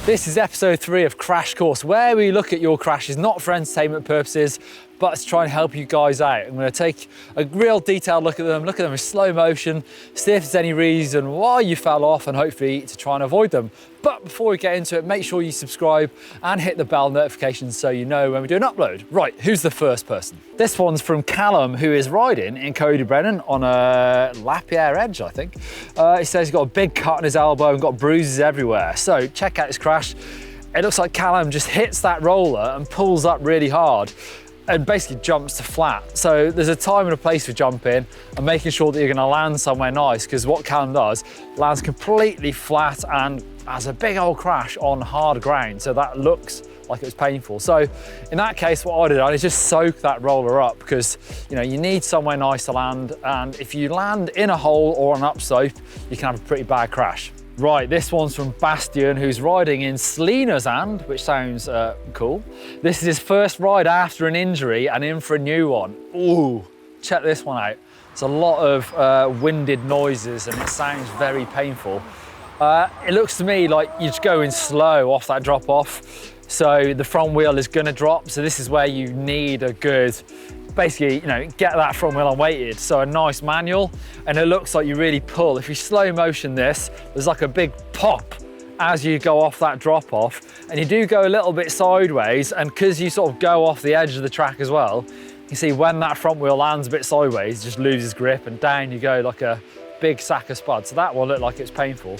This is episode 3 of Crash Course, where we look at your crashes, not for entertainment purposes, but to try and help you guys out. I'm going to take a real detailed look at them in slow motion, see if there's any reason why you fell off, and hopefully to try and avoid them. But before we get into it, make sure you subscribe and hit the bell notifications so you know when we do an upload. Right, who's the first person? This one's from Callum, who is riding in Cody Brennan on a Lapierre Edge, I think. He says he's got a big cut on his elbow and got bruises everywhere. So check out his crash. It looks like Callum just hits that roller and pulls up really hard and basically jumps to flat. So there's a time and a place for jumping and making sure that you're gonna land somewhere nice, because what Callum does, lands completely flat and has a big old crash on hard ground. So that looks like it was painful. So in that case, what I'd have done is just soak that roller up, because you need somewhere nice to land. And if you land in a hole or an upslope, you can have a pretty bad crash. Right, this one's from Bastian, who's riding in Slinersand, which sounds cool. This is his first ride after an injury and in for a new one. Ooh, check this one out. It's a lot of winded noises and it sounds very painful. It looks to me like you're just going slow off that drop off. So the front wheel is gonna drop. So this is where you need a good, basically, get that front wheel unweighted. So a nice manual, and it looks like you really pull. If you slow motion this, there's like a big pop as you go off that drop off, and you do go a little bit sideways, and because you sort of go off the edge of the track as well, you see when that front wheel lands a bit sideways, it just loses grip and down you go like a big sack of spud. So that one looked like it's painful.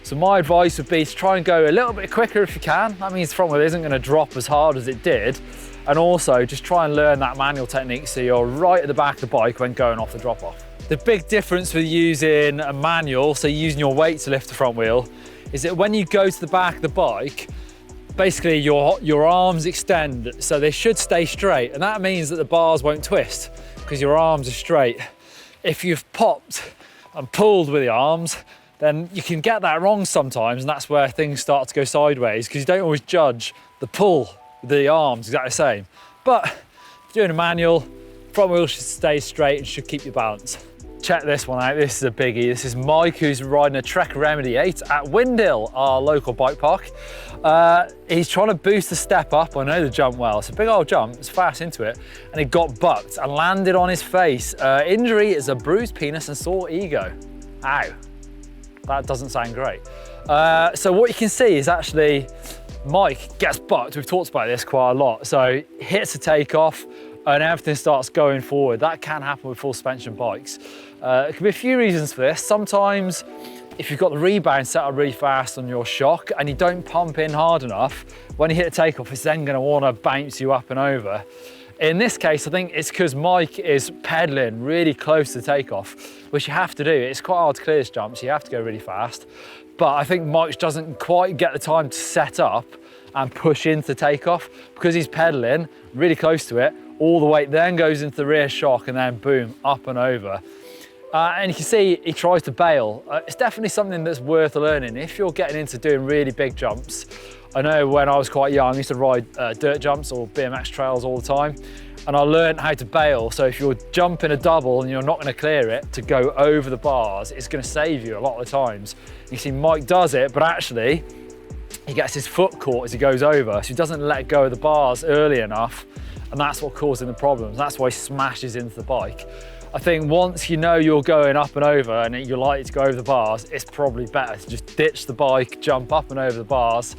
So my advice would be to try and go a little bit quicker if you can. That means the front wheel isn't going to drop as hard as it did. And also just try and learn that manual technique so you're right at the back of the bike when going off the drop off. The big difference with using a manual, so using your weight to lift the front wheel, is that when you go to the back of the bike, basically your arms extend, so they should stay straight. And that means that the bars won't twist because your arms are straight. If you've popped and pulled with the arms, then you can get that wrong sometimes, and that's where things start to go sideways, because you don't always judge the pull with the arms exactly the same. But if you're doing a manual, front wheel should stay straight and should keep your balance. Check this one out, this is a biggie. This is Mike, who's riding a Trek Remedy 8 at Windhill, our local bike park. He's trying to boost the step up. I know the jump well. It's a big old jump, it's fast into it, and he got bucked and landed on his face. Injury is a bruised penis and sore ego. Ow. That doesn't sound great. So what you can see is actually Mike gets bucked. We've talked about this quite a lot. So hits a takeoff and everything starts going forward. That can happen with full suspension bikes. There can be a few reasons for this. Sometimes if you've got the rebound set up really fast on your shock and you don't pump in hard enough, when you hit a takeoff, it's then going to want to bounce you up and over. In this case, I think it's because Mike is pedaling really close to takeoff, which you have to do. It's quite hard to clear this jump, so you have to go really fast. But I think Mike doesn't quite get the time to set up and push into takeoff because he's pedaling really close to it. All the weight then goes into the rear shock and then boom, up and over. And you can see he tries to bail. It's definitely something that's worth learning. If you're getting into doing really big jumps, I know when I was quite young, I used to ride dirt jumps or BMX trails all the time, and I learned how to bail. So if you're jumping a double and you're not going to clear it, to go over the bars, it's going to save you a lot of the times. You see Mike does it, but actually he gets his foot caught as he goes over, so he doesn't let go of the bars early enough, and that's what causing the problems. That's why he smashes into the bike. I think once you know you're going up and over and you're likely to go over the bars, it's probably better to just ditch the bike, jump up and over the bars.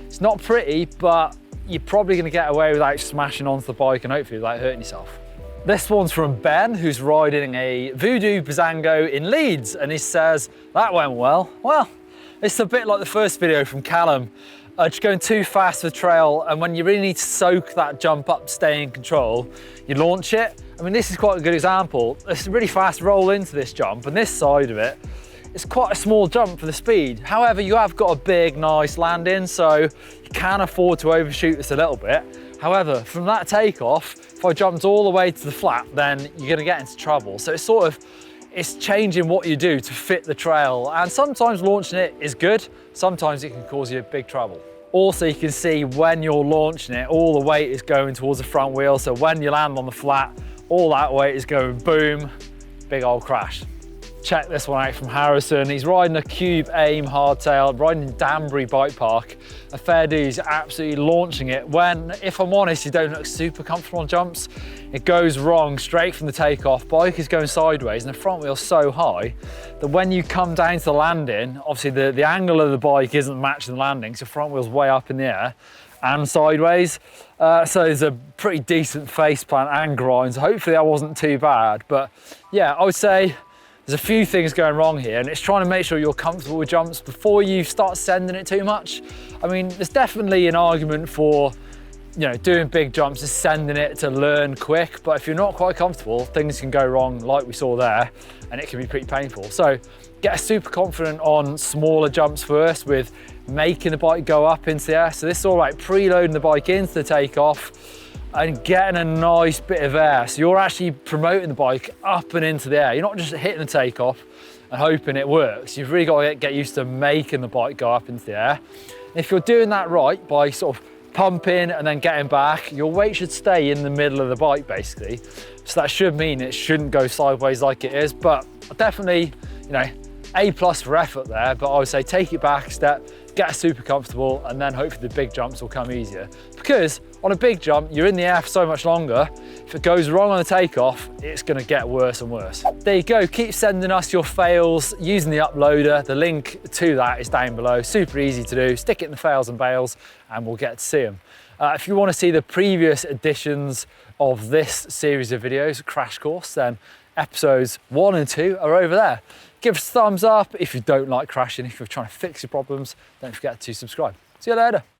It's not pretty, but you're probably going to get away without smashing onto the bike and hopefully without hurting yourself. This one's from Ben, who's riding a Voodoo Bazango in Leeds, and he says, that went well. Well, it's a bit like the first video from Callum, just going too fast for the trail, and when you really need to soak that jump up, stay in control, you launch it. I mean, this is quite a good example. It's a really fast roll into this jump, and this side of it, it's quite a small jump for the speed. However, you have got a big, nice landing, so you can afford to overshoot this a little bit. However, from that takeoff, if I jumped all the way to the flat, then you're gonna get into trouble. So it's changing what you do to fit the trail. And sometimes launching it is good, sometimes it can cause you big trouble. Also, you can see when you're launching it, all the weight is going towards the front wheel. So when you land on the flat, all that weight is going boom, big old crash. Check this one out from Harrison. He's riding a Cube Aim hardtail, riding in Damma Bike Park. A fair dude's absolutely launching it when, if I'm honest, you don't look super comfortable on jumps. It goes wrong straight from the takeoff. Bike is going sideways and the front wheel's so high that when you come down to the landing, obviously the angle of the bike isn't matching the landing, so front wheel's way up in the air and sideways. So there's a pretty decent face plant and grind. So hopefully that wasn't too bad. But yeah, I would say there's a few things going wrong here, and it's trying to make sure you're comfortable with jumps before you start sending it too much. I mean, there's definitely an argument for, you know, doing big jumps is sending it to learn quick, but if you're not quite comfortable, things can go wrong like we saw there, and it can be pretty painful. So get super confident on smaller jumps first with making the bike go up into the air. So this is all right, preloading the bike into the takeoff and getting a nice bit of air. So you're actually promoting the bike up and into the air. You're not just hitting the takeoff and hoping it works. You've really got to get used to making the bike go up into the air. And if you're doing that right by sort of pumping and then getting back, your weight should stay in the middle of the bike basically. So that should mean it shouldn't go sideways like it is, but definitely, you know, A+ for effort there, but I would say take it back a step, get super comfortable, and then hopefully the big jumps will come easier. Because on a big jump, you're in the air for so much longer. If it goes wrong on the takeoff, it's gonna get worse and worse. There you go, keep sending us your fails using the uploader. The link to that is down below. Super easy to do. Stick it in the fails and bails and we'll get to see them. If you wanna see the previous editions of this series of videos, Crash Course, then episodes 1 and 2 are over there. Give us a thumbs up if you don't like crashing. If you're trying to fix your problems, don't forget to subscribe. See you later.